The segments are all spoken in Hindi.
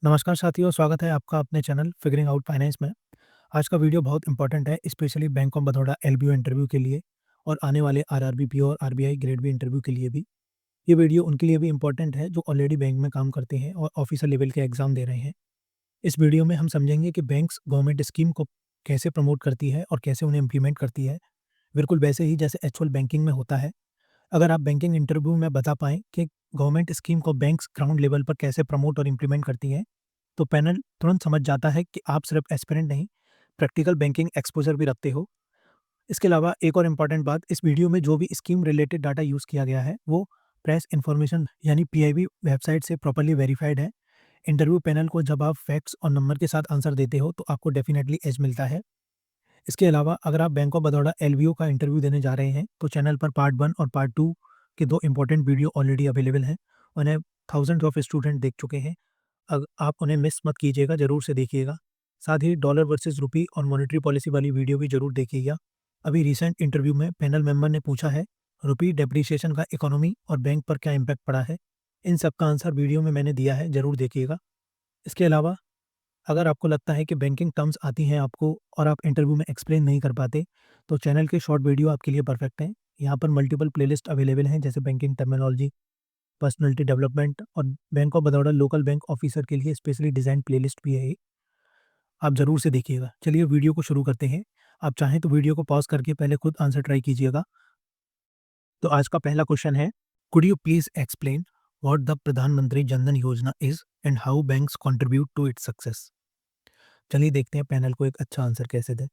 नमस्कार साथियों, स्वागत है आपका अपने चैनल फिगरिंग आउट फाइनेंस में। आज का वीडियो बहुत इंपॉर्टेंट है, specially Bank of Baroda LBO interview के लिए और आने वाले आरआरबी पीओ और आरबीआई ग्रेड बी इंटरव्यू के लिए भी। ये वीडियो उनके लिए भी इंपॉर्टेंट है जो ऑलरेडी बैंक में काम करते हैं और ऑफिसर लेवल के एग्जाम दे रहे हैं। इस वीडियो में हम समझेंगे कि बैंक्स गवर्नमेंट स्कीम को कैसे प्रमोट करती है और कैसे उन्हें इम्प्लीमेंट करती है, बिल्कुल वैसे ही जैसे एक्चुअल बैंकिंग में होता है। अगर आप बैंकिंग इंटरव्यू में बता पाएँ कि गवर्नमेंट स्कीम को बैंक्स ग्राउंड लेवल पर कैसे प्रमोट और इम्प्लीमेंट करती हैं, तो पैनल तुरंत समझ जाता है कि आप सिर्फ एस्पिरेंट नहीं, प्रैक्टिकल बैंकिंग एक्सपोज़र भी रखते हो। इसके अलावा एक और इम्पॉर्टेंट बात, इस वीडियो में जो भी स्कीम रिलेटेड डाटा यूज़ किया गया है, वो प्रेस इन्फॉर्मेशन यानी पीआईबी वेबसाइट से प्रॉपर्ली वेरिफाइड है। इंटरव्यू पैनल को जब आप फैक्ट्स और नंबर के साथ आंसर देते हो, तो आपको डेफिनिटली एज मिलता है। इसके अलावा अगर आप बैंक ऑफ बड़ौदा एलबीओ का इंटरव्यू देने जा रहे हैं, तो चैनल पर पार्ट 1 और पार्ट 2 के 2 इम्पोर्टेंट वीडियो ऑलरेडी अवेलेबल हैं। उन्हें थाउज़ेंड्स ऑफ स्टूडेंट देख चुके हैं। आप उन्हें मिस मत कीजिएगा, ज़रूर से देखिएगा। साथ ही डॉलर वर्सेस रुपी और मॉनेटरी पॉलिसी वाली वीडियो भी ज़रूर देखिएगा। अभी रिसेंट इंटरव्यू में पैनल मेंबर ने पूछा है, रुपी डेप्रिसिएशन का इकोनॉमी और बैंक पर क्या इम्पैक्ट पड़ा है? इन सब का आंसर वीडियो में मैंने दिया है, ज़रूर देखिएगा। इसके अलावा अगर आपको लगता है कि बैंकिंग टर्म्स आती हैं आपको और आप इंटरव्यू में एक्सप्लेन नहीं कर पाते, तो चैनल के शॉर्ट वीडियो आपके लिए परफेक्ट हैं। यहाँ पर मल्टीपल प्लेलिस्ट अवेलेबल हैं, जैसे बैंकिंग टर्मिनोलॉजी, पर्सनैलिटी डेवलपमेंट और bank of Baroda local bank officer के लिए स्पेशली डिज़ाइन प्लेलिस्ट भी है ये, आप ज़रूर से देखिएगा। चलिए वीडियो को शुरू करते हैं। आप चाहें तो वीडियो को पॉज़ करके पहले खुद आंसर ट्राई कीजिएगा। तो आज का पहला क्वेश्चन है, could you please explain what the Pradhan Mantri Jan Dhan Yojana is and how banks contribute to its success? चलिए देखते हैं पैनल को एक अच्छा आंसर कैसे दें।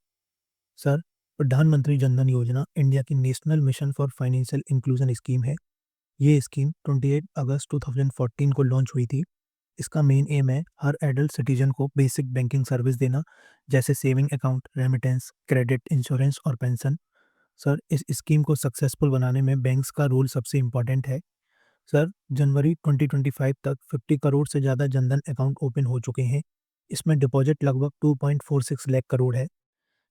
सर, प्रधानमंत्री जन धन योजना इंडिया की national mission for financial inclusion scheme है। ये स्कीम 28 अगस्त 2014 को लॉन्च हुई थी। इसका मेन एम है हर एडल्ट सिटीजन को बेसिक बैंकिंग सर्विस देना, जैसे saving account, remittance, credit, insurance और पेंशन। सर, इस स्कीम को सक्सेसफुल बनाने में बैंक्स का रोल सबसे इम्पोर्टेंट है। सर, जनवरी 2025 तक 50 करोड़ से ज़्यादा जनधन अकाउंट ओपन हो चुके हैं। इसमें डिपॉजिट लगभग 2.46 लाख करोड़ है।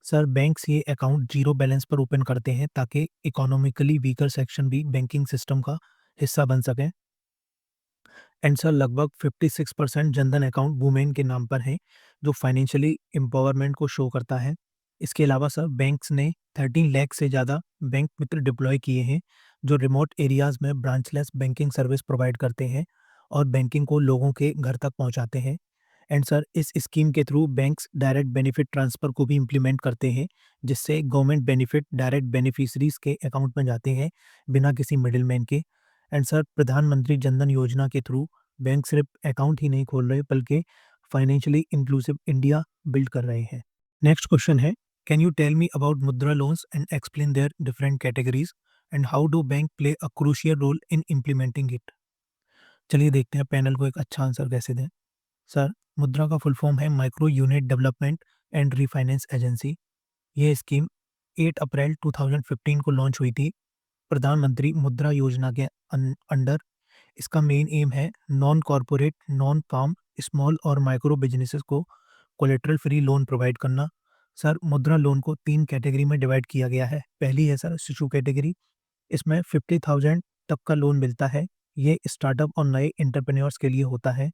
सर, बैंक्स ये अकाउंट जीरो बैलेंस पर ओपन करते हैं ताकि इकोनॉमिकली वीकर सेक्शन भी बैंकिंग सिस्टम का हिस्सा बन सकें। एंड सर, लगभग 56% जनधन अकाउंट वुमेन के नाम पर हैं, जो फाइनेंशियली एम्पावरमेंट को शो करता है। इसके अलावा सर, बैंक्स ने 13 लाख से ज़्यादा बैंक मित्र डिप्लॉय किए हैं, जो रिमोट एरियाज़ में ब्रांचलेस बैंकिंग सर्विस प्रोवाइड करते हैं और बैंकिंग को लोगों के घर तक पहुंचाते हैं। एंड सर, इस स्कीम के through banks direct benefit transfer को भी इम्प्लीमेंट करते हैं, जिससे गवर्नमेंट बेनिफिट डायरेक्ट बेनिफिशरीज़ के अकाउंट में जाते हैं, बिना किसी मिडलमैन के। एंड सर, प्रधानमंत्री जनधन योजना के थ्रू बैंक सिर्फ अकाउंट ही नहीं खोल रहे, बल्कि फाइनेंशियली इंक्लूसिव इंडिया बिल्ड कर रहे हैं। नेक्स्ट क्वेश्चन है, can you tell me about Mudra loans and explain their different categories and how do bank play a crucial role in implementing it? चलिए देखते हैं पैनल को एक अच्छा आंसर कैसे दें। सर, मुद्रा का फुल फॉर्म है micro unit development and refinance agency. ये स्कीम 8 अप्रैल 2015 को लॉन्च हुई थी, प्रधानमंत्री मुद्रा योजना के अंडर। इसका मेन एम है non corporate, non farm, small और माइक्रो बिजनेसेस को कोलेटरल फ्री लोन प्रोवाइड करना। सर, मुद्रा लोन को 3 कैटेगरी में डिवाइड किया गया है। पहली है सर शिशु कैटेगरी, इसमें 50,000 तक का लोन मिलता है। ये स्टार्टअप और नए एंटरप्रेन्योर्स के लिए होता है।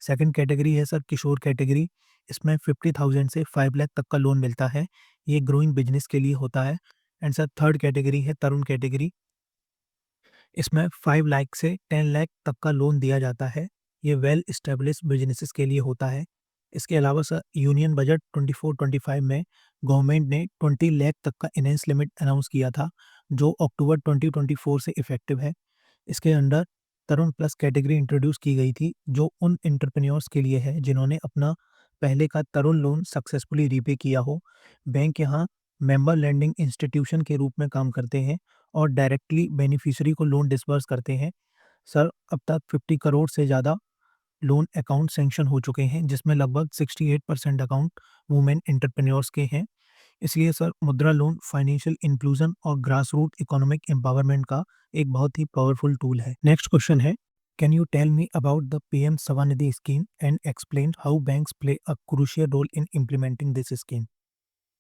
सेकंड कैटेगरी है सर किशोर कैटेगरी, इसमें 50,000 से 5 लाख तक का लोन मिलता है। ये ग्रोइंग बिजनेस के लिए होता है। एंड सर, थर्ड कैटेगरी है तरुण कैटेगरी, इसमें 5 लाख से 10 लाख तक का लोन दिया जाता है। ये वेल एस्टेब्लिश्ड बिजनेसेस के लिए होता है। इसके अलावा सर, यूनियन बजट 24-25 में गवर्नमेंट ने 20 लाख तक का इनहेंस लिमिट अनाउंस किया था, जो अक्टूबर 2024 से इफेक्टिव है। इसके अंडर तरुण प्लस कैटेगरी इंट्रोड्यूस की गई थी, जो उन एंटरप्रेन्योर्स के लिए है जिन्होंने अपना पहले का तरुण लोन सक्सेसफुली रीपे किया हो। बैंक यहाँ मेंबर लैंडिंग इंस्टीट्यूशन के रूप में काम करते हैं और डायरेक्टली बेनिफिशियरी को लोन डिसबर्स करते हैं। सर, अब तक 50 करोड़ से ज़्यादा लोन अकाउंट सैंक्शन हो चुके हैं, जिसमें लगभग 68% अकाउंट वुमेन एंटरप्रेन्योर्स के हैं। इसलिए sir, Mudra loan financial inclusion और ग्रास रूट इकोनॉमिक एम्पावरमेंट का एक बहुत ही पावरफुल टूल है। नेक्स्ट क्वेश्चन है, can you tell me about the PM Svanidhi scheme and explain how banks play a crucial role in implementing this scheme?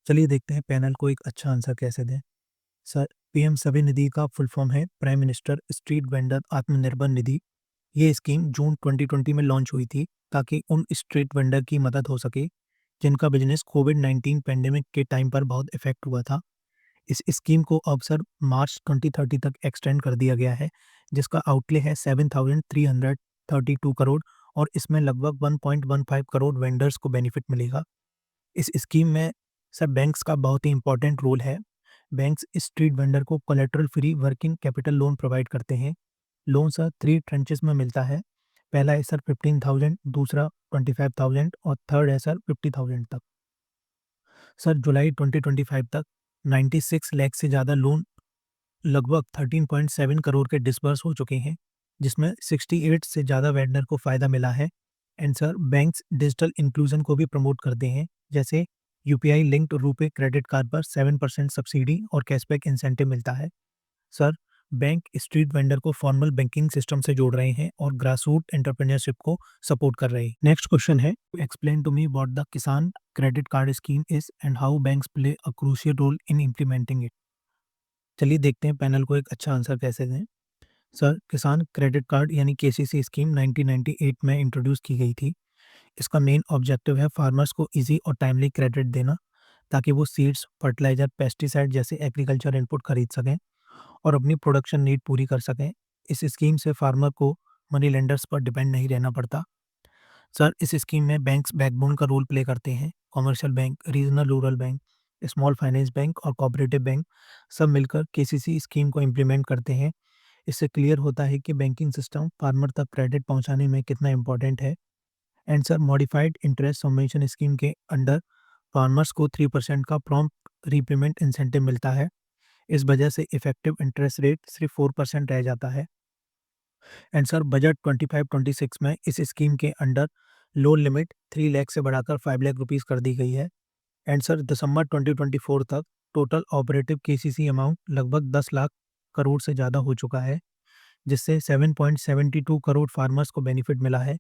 चलिए देखते हैं पैनल को एक अच्छा आंसर कैसे दें। सर, पीएम स्वनिधि का फुल फॉर्म है prime minister street vendor Atmanirbhar Nidhi. ये स्कीम जून 2020 में लॉन्च हुई थी ताकि उन स्ट्रीट वेंडर की मदद हो सके जिनका बिजनेस कोविड-19 पैंडेमिक के टाइम पर बहुत इफ़ेक्ट हुआ था। इस स्कीम को अब सर मार्च 2030 तक एक्सटेंड कर दिया गया है, जिसका आउटले है 7,332 करोड़ और इसमें लगभग 1.15 करोड़ वेंडर्स को बेनिफिट मिलेगा। इस स्कीम में सर बैंक्स का बहुत ही इम्पोर्टेंट रोल है। बैंक्स स्ट्रीट वेंडर को collateral free working capital loan provide करते हैं। लोन सर 3 ट्रेंचेस में मिलता है। पहला है सर 15,000, दूसरा 25,000 और थर्ड है सर 50,000 तक। सर जुलाई 2025 तक 96 लाख से ज़्यादा लोन लगभग 13.7 करोड़ के डिसबर्स हो चुके हैं, जिसमें 68 से ज़्यादा वेंडर को फ़ायदा मिला है। And sir banks digital inclusion को भी प्रमोट करते हैं, जैसे UPI linked RuPay credit card पर 7% सब्सिडी और कैशबैक इंसेंटिव मिलता है। सर बैंक स्ट्रीट वेंडर को फॉर्मल बैंकिंग सिस्टम से जोड़ रहे हैं और ग्रासरूट एंटरप्रेन्योरशिप को सपोर्ट कर रहे हैं। नेक्स्ट क्वेश्चन है, explain to me what the Kisan credit card scheme is and how banks play a crucial role in implementing it. चलिए देखते हैं पैनल को एक अच्छा आंसर कैसे दें। सर किसान क्रेडिट कार्ड यानी केसीसी स्कीम 1998 में इंट्रोड्यूस की गई थी। इसका मेन ऑब्जेक्टिव है फार्मर्स को इजी और टाइमली क्रेडिट देना ताकि वो सीड्स, फर्टिलाइजर, पेस्टिसाइड जैसे एग्रीकल्चर इनपुट खरीद सकें और अपनी प्रोडक्शन नीड पूरी कर सकें। इस स्कीम से फार्मर को मनी लेंडर्स पर डिपेंड नहीं रहना पड़ता। सर इस स्कीम में बैंक्स बैकबोन का रोल प्ले करते हैं। Commercial bank, regional rural bank, small finance bank और कोऑपरेटिव बैंक सब मिलकर केसीसी स्कीम को इम्प्लीमेंट करते हैं। इससे क्लियर होता है कि बैंकिंग सिस्टम फार्मर तक क्रेडिट पहुंचाने में कितना इंपॉर्टेंट है। And sir modified interest subvention scheme के अंडर फार्मर्स को 3% का प्रॉम्प्ट रीपेमेंट इंसेंटिव मिलता है। इस वजह से इफेक्टिव इंटरेस्ट रेट सिर्फ 4% रह जाता है। एंड सर बजट 25-26 में इस स्कीम के अंडर लोन लिमिट 3 लाख से बढ़ाकर 5 लाख रुपीस कर दी गई है। एंड सर दिसंबर 2024 तक टोटल ऑपरेटिव केसीसी अमाउंट लगभग 10 लाख करोड़ से ज़्यादा हो चुका है, जिससे 7.72 करोड़ फार्मर्स को बेनिफिट मिला है।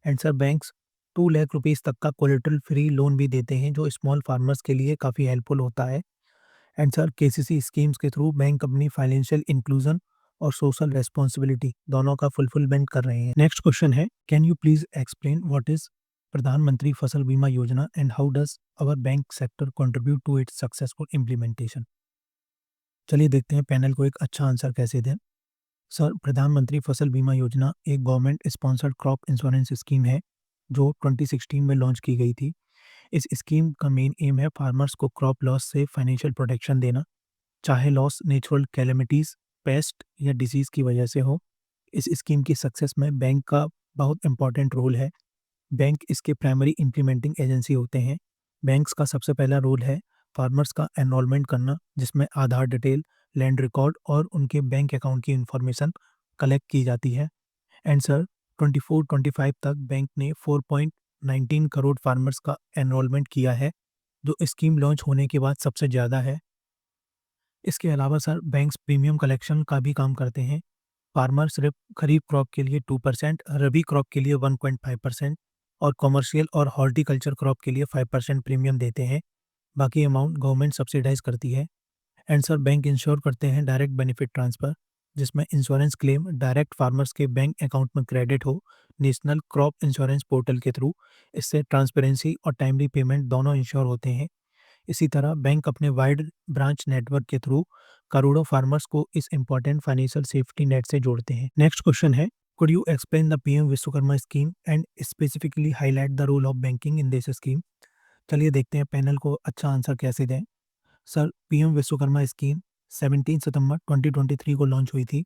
And sir banks 2 lakh rupees तक का कोलेटरल फ्री लोन भी देते हैं, जो स्मॉल फार्मर्स के लिए काफ़ी हेल्पफुल होता है। एंड सर केसीसी स्कीम्स के थ्रू बैंक अपनी फाइनेंशियल इंक्लूजन और सोशल रेस्पॉन्सिबिलिटी दोनों का फुलफिलमेंट कर रहे हैं। नेक्स्ट क्वेश्चन है, can you please explain what is Pradhan Mantri Fasal Bima Yojana and how does our bank sector contribute to its successful implementation. चलिए देखते हैं पैनल को एक अच्छा आंसर कैसे दें। सर प्रधानमंत्री फसल बीमा योजना एक government sponsored crop insurance scheme है जो 2016 में लॉन्च की गई थी। इस स्कीम का मेन एम है फार्मर्स को क्रॉप लॉस से फाइनेंशियल प्रोटेक्शन देना, चाहे लॉस नेचुरल कैलेमिटीज, पेस्ट या डिसीज की वजह से हो। इस स्कीम की सक्सेस में बैंक का बहुत इंपॉर्टेंट रोल है। बैंक इसके प्राइमरी इम्प्लीमेंटिंग एजेंसी होते हैं। बैंक्स का सबसे पहला रोल है फार्मर्स का एनरोलमेंट करना, जिसमें आधार डिटेल, लैंड रिकॉर्ड और उनके बैंक अकाउंट की इंफॉर्मेशन कलेक्ट की जाती है। एंड सर 24-25 तक बैंक ने 4.19 करोड़ फार्मर्स का एनरोलमेंट किया है, जो स्कीम लॉन्च होने के बाद सबसे ज़्यादा है। इसके अलावा सर बैंक्स प्रीमियम कलेक्शन का भी काम करते हैं। फार्मर सिर्फ खरीफ क्रॉप के लिए 2%, रबी क्रॉप के लिए 1.5% और कमर्शियल और हॉर्टिकल्चर क्रॉप के लिए 5% प्रीमियम देते हैं। बाकी अमाउंट गवर्नमेंट सब्सिडाइज करती है। एंड सर बैंक इंश्योर करते हैं डायरेक्ट बेनिफिट ट्रांसफ़र, जिसमें इंश्योरेंस क्लेम डायरेक्ट फार्मर्स के बैंक अकाउंट में क्रेडिट हो नेशनल क्रॉप इंश्योरेंस पोर्टल के थ्रू। इससे ट्रांसपेरेंसी और टाइमली पेमेंट दोनों इंश्योर होते हैं। इसी तरह बैंक अपने वाइड ब्रांच नेटवर्क के थ्रू करोड़ों फार्मर्स को इस इंपॉर्टेंट फाइनेंशियल सेफ्टी नेट से जोड़ते हैं। नेक्स्ट क्वेश्चन है, could you explain the PM Vishwakarma scheme and specifically highlight the role of banking in this scheme. चलिए देखते हैं पैनल को अच्छा आंसर कैसे दें। सर पीएम विश्वकर्मा स्कीम 17 सितंबर 2023 को लॉन्च हुई थी,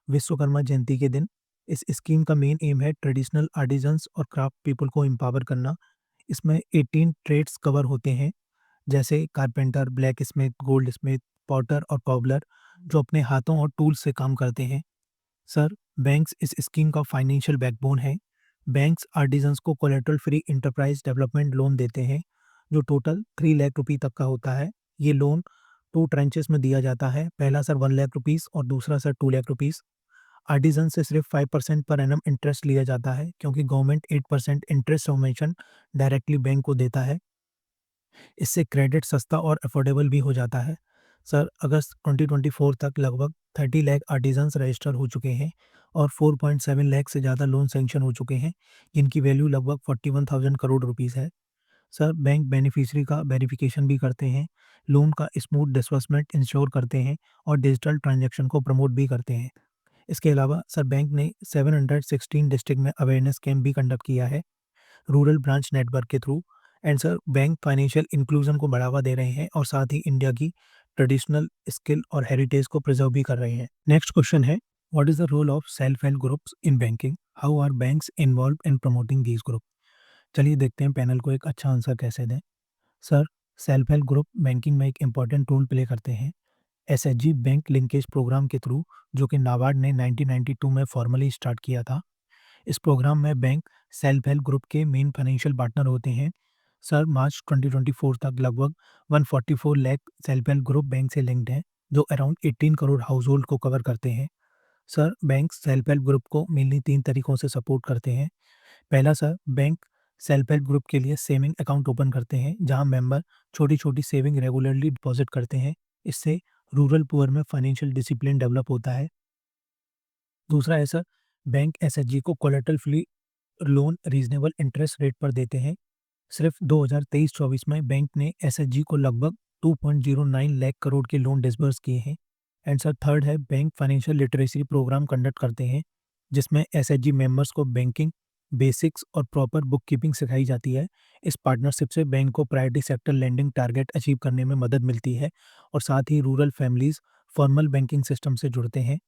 विश्वकर्मा जयंती के दिन। इस स्कीम का मेन एम है ट्रेडिशनल आर्टिजन्स और क्राफ्ट पीपल को एम्पावर करना। इसमें 18 ट्रेड्स कवर होते हैं, जैसे carpenter, black Smith, gold Smith, Potter और कॉबलर, जो अपने हाथों और टूल्स से काम करते हैं। सर बैंक्स इस स्कीम का फाइनेंशियल बैकबोन है। बैंक्स आर्टिजन्स को collateral free enterprise development loan देते हैं, जो टोटल 3 लाख रुपये तक का होता है। ये लोन 2 ट्रेंचेस में दिया जाता है, पहला सर 1 लाख रुपीस और दूसरा सर 2 लाख रुपीस। आर्टिजन से सिर्फ 5% पर एनम इंटरेस्ट लिया जाता है, क्योंकि government 8% interest subvention directly bank को देता है। इससे क्रेडिट सस्ता और अफोर्डेबल भी हो जाता है। सर अगस्त 2024 तक लगभग 30 लाख आर्टिजन्स रजिस्टर हो चुके हैं और 4.7 लाख से ज़्यादा लोन सैंक्शन हो चुके हैं, जिनकी वैल्यू लगभग 41,000 करोड़ रुपीज़ है। सर बैंक बेनिफिशियरी का वेरिफिकेशन भी करते हैं, लोन का स्मूथ डिसबर्समेंट इंश्योर करते हैं और डिजिटल ट्रांजैक्शन को प्रमोट भी करते हैं। इसके अलावा सर बैंक ने 716 डिस्ट्रिक्ट में अवेयरनेस कैंप भी कंडक्ट किया है रूरल ब्रांच नेटवर्क के through. And sir bank financial inclusion को बढ़ावा दे रहे हैं और साथ ही इंडिया की ट्रेडिशनल स्किल और हेरिटेज को प्रिजर्व भी कर रहे हैं। नेक्स्ट क्वेश्चन है, what is the role of self help groups in banking, how are banks involved in promoting these group. चलिए देखते हैं पैनल को एक अच्छा आंसर कैसे दें। Sir self help group banking में एक इंपॉर्टेंट रोल प्ले करते हैं। एसएचजी बैंक लिंकेज प्रोग्राम के थ्रू, जो कि नाबार्ड ने 1992 में फॉर्मली स्टार्ट किया था। इस प्रोग्राम में बैंक सेल्फ हेल्प ग्रुप के मेन फाइनेंशियल पार्टनर होते हैं। सर मार्च 2024 तक लगभग 144 lakh self help group bank से लिंक्ड हैं, जो अराउंड 18 करोड़ हाउस होल्ड को कवर करते हैं। Sir bank self help group को मेनली 3 तरीकों से सपोर्ट करते हैं। पहला sir, bank self help group के लिए सेविंग अकाउंट ओपन करते हैं, जहां मेंबर छोटी-छोटी सेविंग रेगुलरली डिपॉजिट करते हैं। इससे रूरल पुअर में फाइनेंशियल डिसिप्लिन डेवलप होता है। दूसरा है सर, बैंक एसएचजी को collateral free loan reasonable interest rate पर देते हैं। सिर्फ 2023-24 में बैंक ने एसएचजी को लगभग 2.09 लाख करोड़ के लोन डिसबर्स किए हैं। एंड सर थर्ड है, bank financial literacy programme conduct करते हैं, जिसमें एसएचजी मेंबर्स को बैंकिंग बेसिक्स और प्रॉपर बुक कीपिंग सिखाई जाती है। इस पार्टनरशिप से बैंक को priority sector lending target achieve करने में मदद मिलती है और साथ ही rural families formal banking system से जुड़ते हैं।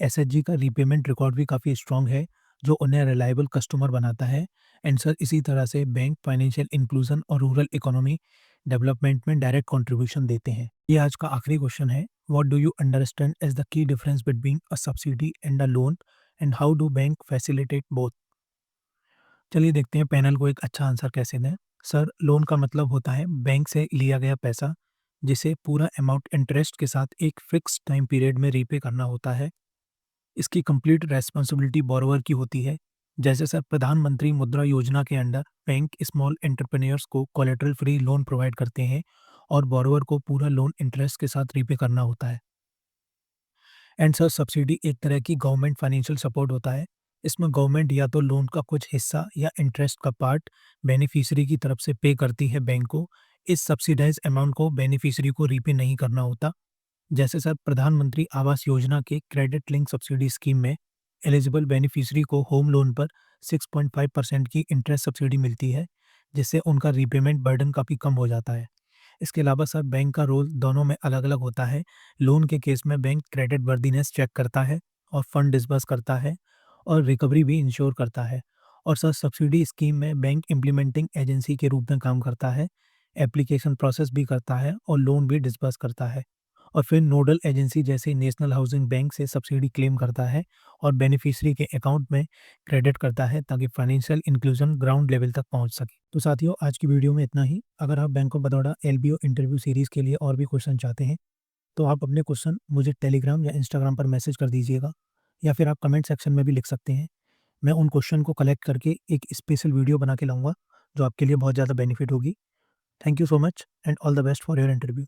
एसएचजी का रीपेमेंट रिकॉर्ड भी काफ़ी स्ट्रॉन्ग है, जो उन्हें रिलायबल कस्टमर बनाता है। एंड सर इसी तरह से बैंक फाइनेंशियल इंक्लूजन और रूरल इकोनॉमी डेवलपमेंट में डायरेक्ट कंट्रीब्यूशन देते हैं। ये आज का आखिरी क्वेश्चन है, what do you understand as the key difference between a subsidy and a loan and how do bank facilitate both. चलिए देखते हैं पैनल को एक अच्छा आंसर कैसे दें। सर लोन का मतलब होता है बैंक से लिया गया पैसा, जिसे पूरा अमाउंट इंटरेस्ट के साथ एक फिक्स टाइम पीरियड में रीपे करना होता है। इसकी कंप्लीट रेस्पॉन्सिबिलिटी बोरोवर की होती है। जैसे सर प्रधानमंत्री मुद्रा योजना के अंडर बैंक स्मॉल एंटरप्रेन्योर्स को कोलेटरल फ्री लोन प्रोवाइड करते हैं और बोरोवर को पूरा लोन इंटरेस्ट के साथ रीपे करना होता है। एंड सर सब्सिडी एक तरह की गवर्नमेंट फाइनेंशियल सपोर्ट होता है। इसमें गवर्नमेंट या तो लोन का कुछ हिस्सा या इंटरेस्ट का पार्ट बेनिफिशियरी की तरफ से पे करती है बैंक को। इस सब्सिडाइज अमाउंट को बेनिफिशियरी को रीपे नहीं करना होता। जैसे सर प्रधानमंत्री आवास योजना के क्रेडिट लिंक सब्सिडी स्कीम में एलिजिबल बेनिफिशियरी को होम लोन पर 6.5% की इंटरेस्ट सब्सिडी मिलती है, जिससे उनका रीपेमेंट बर्डन काफ़ी कम हो जाता है। इसके अलावा सर बैंक का रोल दोनों में अलग-अलग होता है। लोन के केस में बैंक क्रेडिट वर्दीनेस चेक करता है और फंड डिसबर्स करता है और रिकवरी भी इंश्योर करता है। और सर सब्सिडी स्कीम में बैंक इम्प्लीमेंटिंग एजेंसी के रूप में काम करता है, एप्लीकेशन प्रोसेस भी करता है और लोन भी डिसबर्स करता है। और फिर नोडल एजेंसी जैसे नेशनल हाउसिंग बैंक से सब्सिडी क्लेम करता है और बेनिफिशियरी के अकाउंट में क्रेडिट करता है, ताकि फाइनेंशियल इंक्लूजन ग्राउंड लेवल तक पहुंच सके। तो साथियों आज की वीडियो में इतना ही। अगर आप Bank of Baroda LBO interview series के लिए और भी क्वेश्चन चाहते हैं, तो आप अपने क्वेश्चन मुझे टेलीग्राम या इंस्टाग्राम पर मैसेज कर दीजिएगा, या फिर आप कमेंट सेक्शन में भी लिख सकते हैं। मैं उन क्वेश्चन को कलेक्ट करके एक स्पेशल वीडियो बना के लाऊंगा, जो आपके लिए बहुत ज़्यादा बेनिफिट होगी। Thank you so much and all the best for your interview.